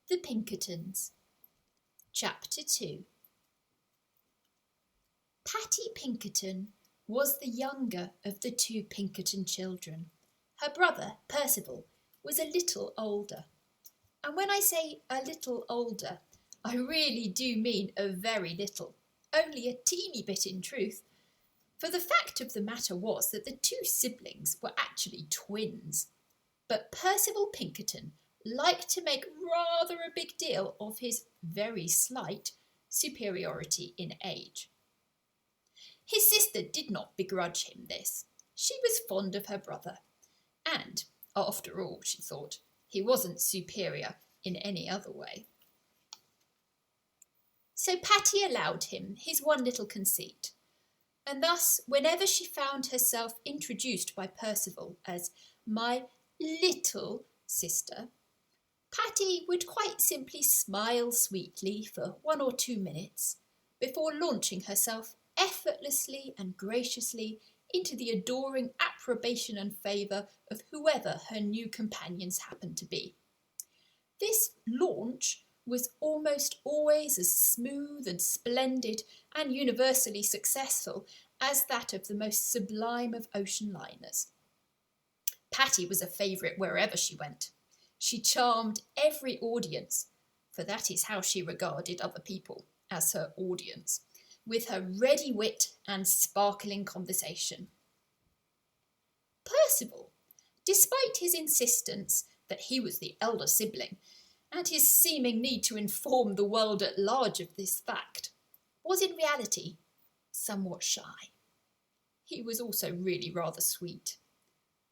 The Pinkertons. Chapter 2. Patty Pinkerton was the younger of the two Pinkerton children. Her brother, Percival, was a little older. And when I say a little older, I really do mean a very little, only a teeny bit in truth. For the fact of the matter was that the two siblings were actually twins. But Percival Pinkerton liked to make rather a big deal of his very slight superiority in age. His sister did not begrudge him this. She was fond of her brother, and, after all, she thought, he wasn't superior in any other way. So Patty allowed him his one little conceit, and thus, whenever she found herself introduced by Percival as my little sister, Patty would quite simply smile sweetly for 1 or 2 minutes before launching herself effortlessly and graciously into the adoring approbation and favour of whoever her new companions happened to be. This launch was almost always as smooth and splendid and universally successful as that of the most sublime of ocean liners. Patty was a favourite wherever she went. She charmed every audience, for that is how she regarded other people, as her audience, with her ready wit and sparkling conversation. Percival, despite his insistence that he was the elder sibling, and his seeming need to inform the world at large of this fact, was in reality somewhat shy. He was also really rather sweet.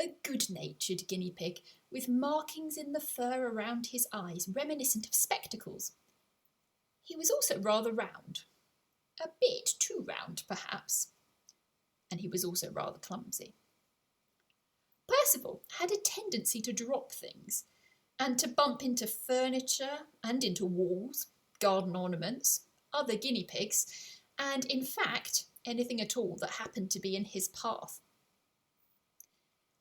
A good-natured guinea pig with markings in the fur around his eyes reminiscent of spectacles. He was also rather round, a bit too round perhaps, and he was also rather clumsy. Percival had a tendency to drop things and to bump into furniture and into walls, garden ornaments, other guinea pigs, and in fact anything at all that happened to be in his path.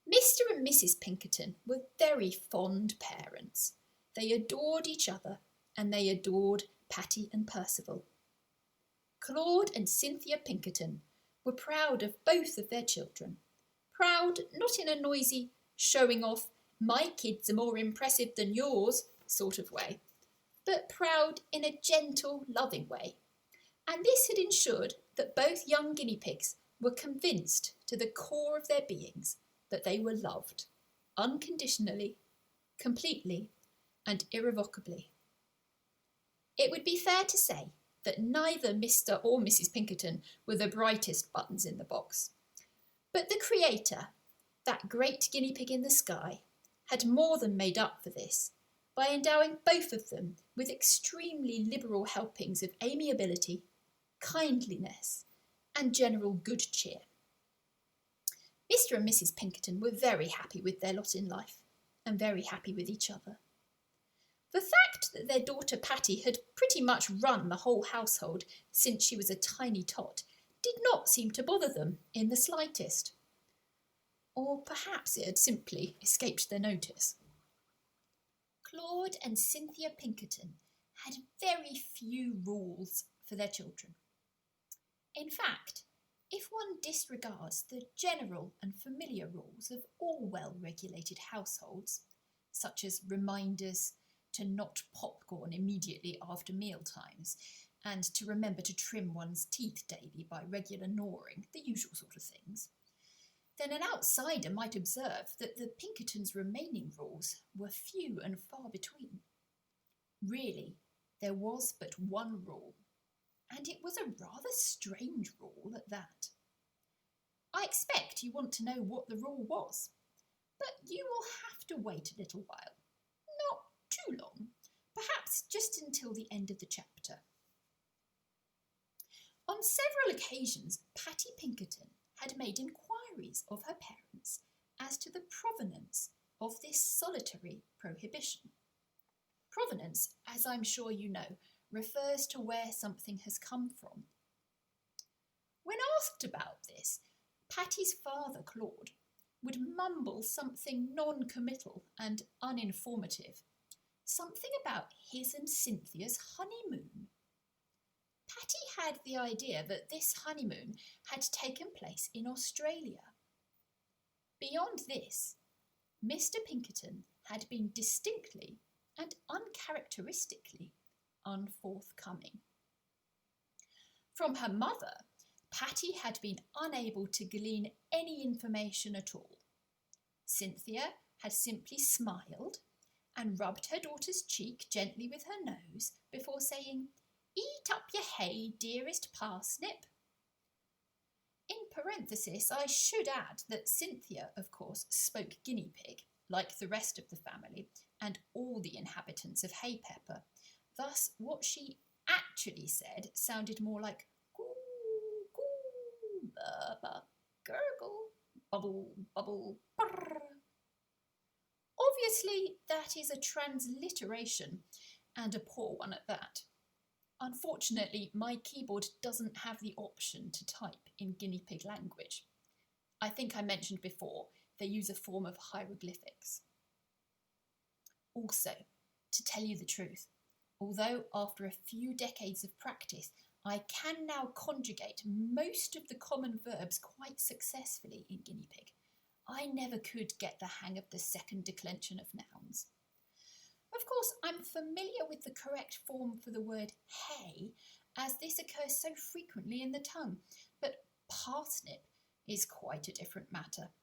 Mr. and Mrs. Pinkerton were very fond parents. They adored each other, and they adored Patty and Percival. Claude and Cynthia Pinkerton were proud of both of their children. Proud not in a noisy, showing off, my kids are more impressive than yours sort of way, but proud in a gentle, loving way. And this had ensured that both young guinea pigs were convinced to the core of their beings that they were loved, unconditionally, completely, and irrevocably. It would be fair to say that neither Mr. or Mrs. Pinkerton were the brightest buttons in the box, but the Creator, that great guinea pig in the sky, had more than made up for this by endowing both of them with extremely liberal helpings of amiability, kindliness, and general good cheer. Mr. and Mrs. Pinkerton were very happy with their lot in life, and very happy with each other. The fact that their daughter Patty had pretty much run the whole household since she was a tiny tot did not seem to bother them in the slightest. Or perhaps it had simply escaped their notice. Claude and Cynthia Pinkerton had very few rules for their children. In fact, if one disregards the general and familiar rules of all well-regulated households, such as reminders to not popcorn immediately after mealtimes, and to remember to trim one's teeth daily by regular gnawing, the usual sort of things, then an outsider might observe that the Pinkertons' remaining rules were few and far between. Really, there was but one rule, and it was a rather strange rule at that. I expect you want to know what the rule was, but you will have to wait a little while. Not too long, perhaps just until the end of the chapter. On several occasions, Patty Pinkerton had made inquiries of her parents as to the provenance of this solitary prohibition. Provenance, as I'm sure you know, refers to where something has come from. When asked about this, Patty's father, Claude, would mumble something non-committal and uninformative, something about his and Cynthia's honeymoon. Patty had the idea that this honeymoon had taken place in Australia. Beyond this, Mr. Pinkerton had been distinctly and uncharacteristically unforthcoming. From her mother, Patty had been unable to glean any information at all. Cynthia had simply smiled and rubbed her daughter's cheek gently with her nose before saying, "Eat up your hay, dearest parsnip." In parenthesis, I should add that Cynthia, of course, spoke guinea pig, like the rest of the family and all the inhabitants of Haypepper. Thus, what she actually said sounded more like goo, goo, bubba, gurgle, bubble, bubble, brrr. Obviously, that is a transliteration, and a poor one at that. Unfortunately, my keyboard doesn't have the option to type in guinea pig language. I think I mentioned before, they use a form of hieroglyphics. Also, to tell you the truth, although after a few decades of practice, I can now conjugate most of the common verbs quite successfully in guinea pig, I never could get the hang of the second declension of nouns. Of course, I'm familiar with the correct form for the word hay, as this occurs so frequently in the tongue, but parsnip is quite a different matter.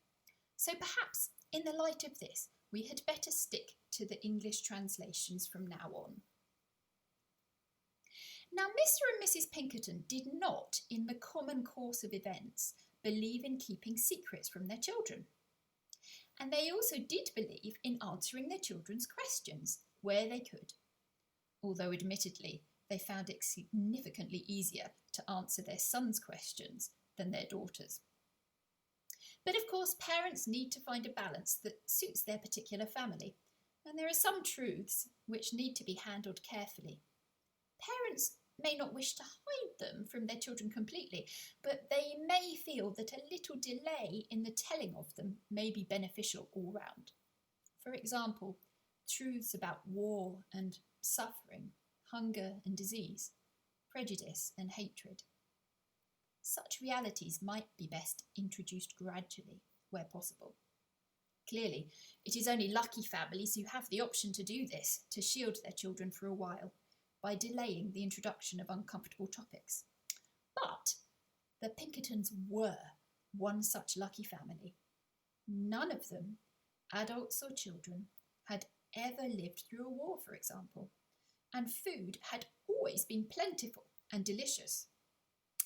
So perhaps, in the light of this, we had better stick to the English translations from now on. Now, Mr. and Mrs. Pinkerton did not, in the common course of events, believe in keeping secrets from their children. And they also did believe in answering their children's questions where they could, although admittedly they found it significantly easier to answer their sons' questions than their daughters'. But of course, parents need to find a balance that suits their particular family, and there are some truths which need to be handled carefully. Parents may not wish to hide them from their children completely, but they may feel that a little delay in the telling of them may be beneficial all round. For example, truths about war and suffering, hunger and disease, prejudice and hatred. Such realities might be best introduced gradually, where possible. Clearly, it is only lucky families who have the option to do this, to shield their children for a while, by delaying the introduction of uncomfortable topics. But the Pinkertons were one such lucky family. None of them, adults or children, had ever lived through a war, for example, and food had always been plentiful and delicious.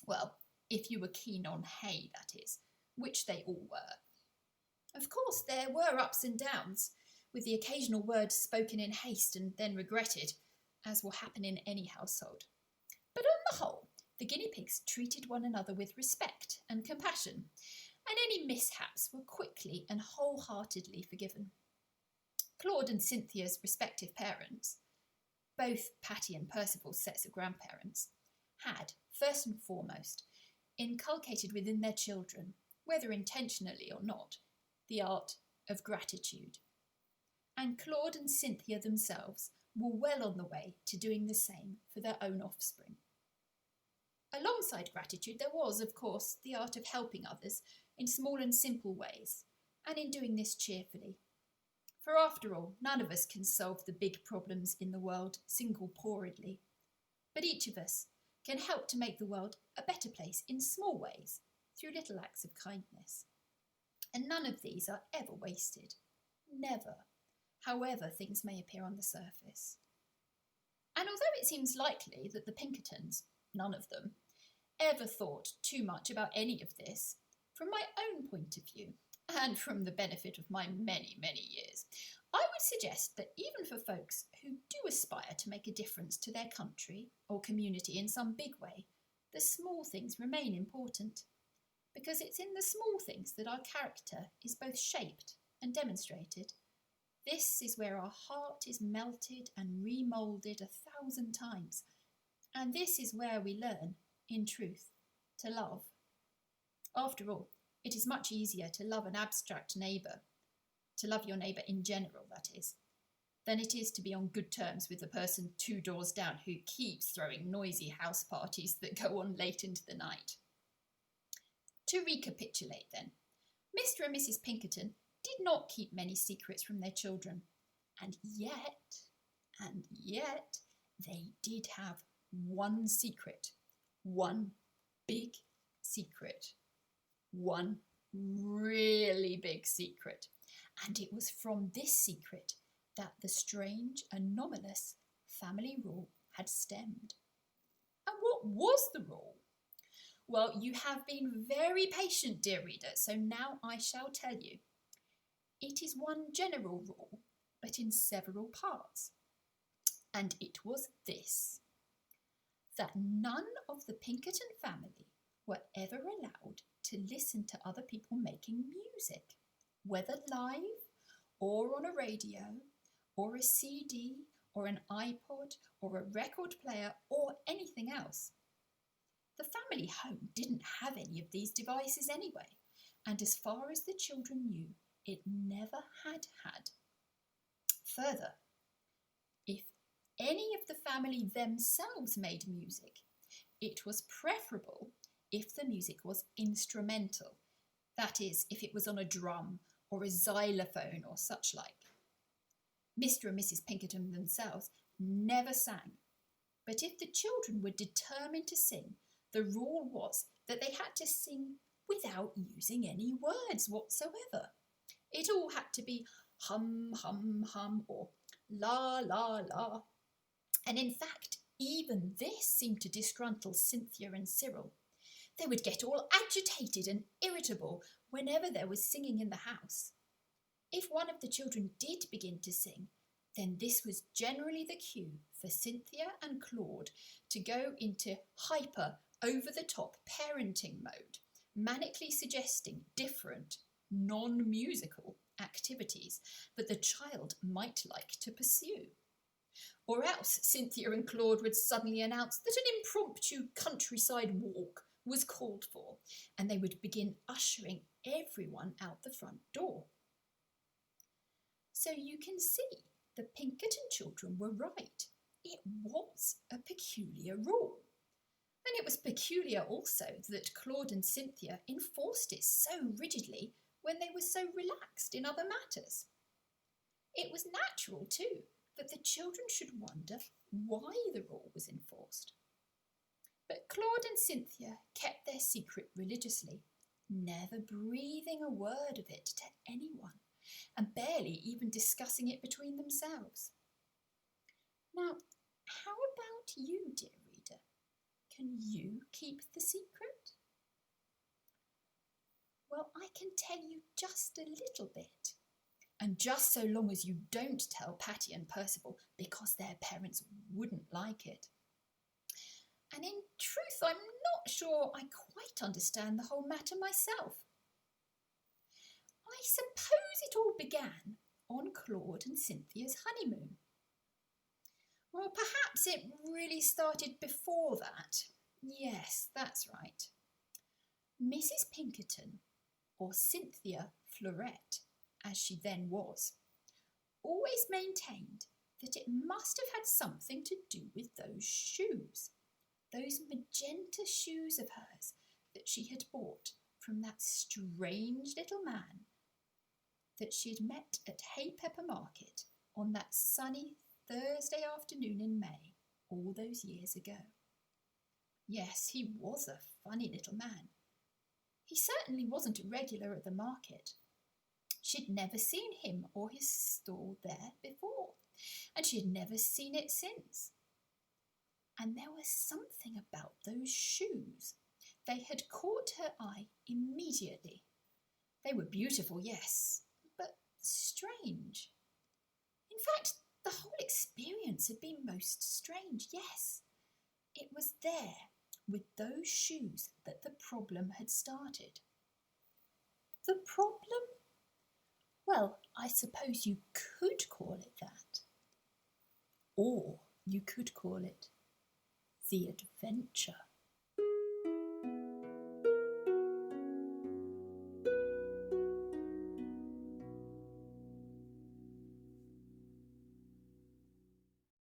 Well, if you were keen on hay, that is, which they all were. Of course, there were ups and downs, with the occasional word spoken in haste and then regretted, as will happen in any household. But on the whole, the guinea pigs treated one another with respect and compassion, and any mishaps were quickly and wholeheartedly forgiven. Claude and Cynthia's respective parents, both Patty and Percival's sets of grandparents, had, first and foremost, inculcated within their children, whether intentionally or not, the art of gratitude. And Claude and Cynthia themselves were well on the way to doing the same for their own offspring. Alongside gratitude, there was, of course, the art of helping others in small and simple ways, and in doing this cheerfully. For after all, none of us can solve the big problems in the world single-poredly, but each of us can help to make the world a better place in small ways, through little acts of kindness. And none of these are ever wasted. Never. However things may appear on the surface. And although it seems likely that the Pinkertons, none of them, ever thought too much about any of this, from my own point of view, and from the benefit of my many, many years, I would suggest that even for folks who do aspire to make a difference to their country or community in some big way, the small things remain important, because it's in the small things that our character is both shaped and demonstrated. This is where our heart is melted and remoulded 1,000 times. And this is where we learn, in truth, to love. After all, it is much easier to love an abstract neighbour, to love your neighbour in general, that is, than it is to be on good terms with the person 2 doors down who keeps throwing noisy house parties that go on late into the night. To recapitulate then, Mr. and Mrs. Pinkerton did not keep many secrets from their children, and yet, they did have one secret, one big secret, one really big secret, and it was from this secret that the strange, anomalous family rule had stemmed. And what was the rule? Well, you have been very patient, dear reader, so now I shall tell you. It is one general rule, but in several parts. And it was this: that none of the Pinkerton family were ever allowed to listen to other people making music, whether live or on a radio or a CD or an iPod or a record player or anything else. The family home didn't have any of these devices anyway, and as far as the children knew, it never had had. Further, if any of the family themselves made music, it was preferable if the music was instrumental, that is, if it was on a drum or a xylophone or such like. Mr. and Mrs. Pinkerton themselves never sang, but if the children were determined to sing, the rule was that they had to sing without using any words whatsoever. It all had to be hum, hum, hum, or la, la, la. And in fact, even this seemed to disgruntle Cynthia and Cyril. They would get all agitated and irritable whenever there was singing in the house. If one of the children did begin to sing, then this was generally the cue for Cynthia and Claude to go into hyper, over-the-top parenting mode, manically suggesting different, non-musical activities that the child might like to pursue. Or else Cynthia and Claude would suddenly announce that an impromptu countryside walk was called for, and they would begin ushering everyone out the front door. So you can see the Pinkerton children were right. It was a peculiar rule. And it was peculiar also that Claude and Cynthia enforced it so rigidly when they were so relaxed in other matters. It was natural, too, that the children should wonder why the rule was enforced. But Claude and Cynthia kept their secret religiously, never breathing a word of it to anyone, and barely even discussing it between themselves. Now, how about you, dear reader? Can you keep the secret? Well, I can tell you just a little bit. And just so long as you don't tell Patty and Percival, because their parents wouldn't like it. And in truth, I'm not sure I quite understand the whole matter myself. I suppose it all began on Claude and Cynthia's honeymoon. Well, perhaps it really started before that. Yes, that's right. Mrs. Pinkerton, or Cynthia Florette, as she then was, always maintained that it must have had something to do with those shoes, those magenta shoes of hers that she had bought from that strange little man that she had met at Haypepper Market on that sunny Thursday afternoon in May all those years ago. Yes, he was a funny little man. He certainly wasn't a regular at the market. She'd never seen him or his stall there before, and she had never seen it since. And there was something about those shoes. They had caught her eye immediately. They were beautiful, yes, but strange. In fact, the whole experience had been most strange, yes. It was there, with those shoes, that the problem had started. The problem? Well, I suppose you could call it that. Or you could call it the adventure.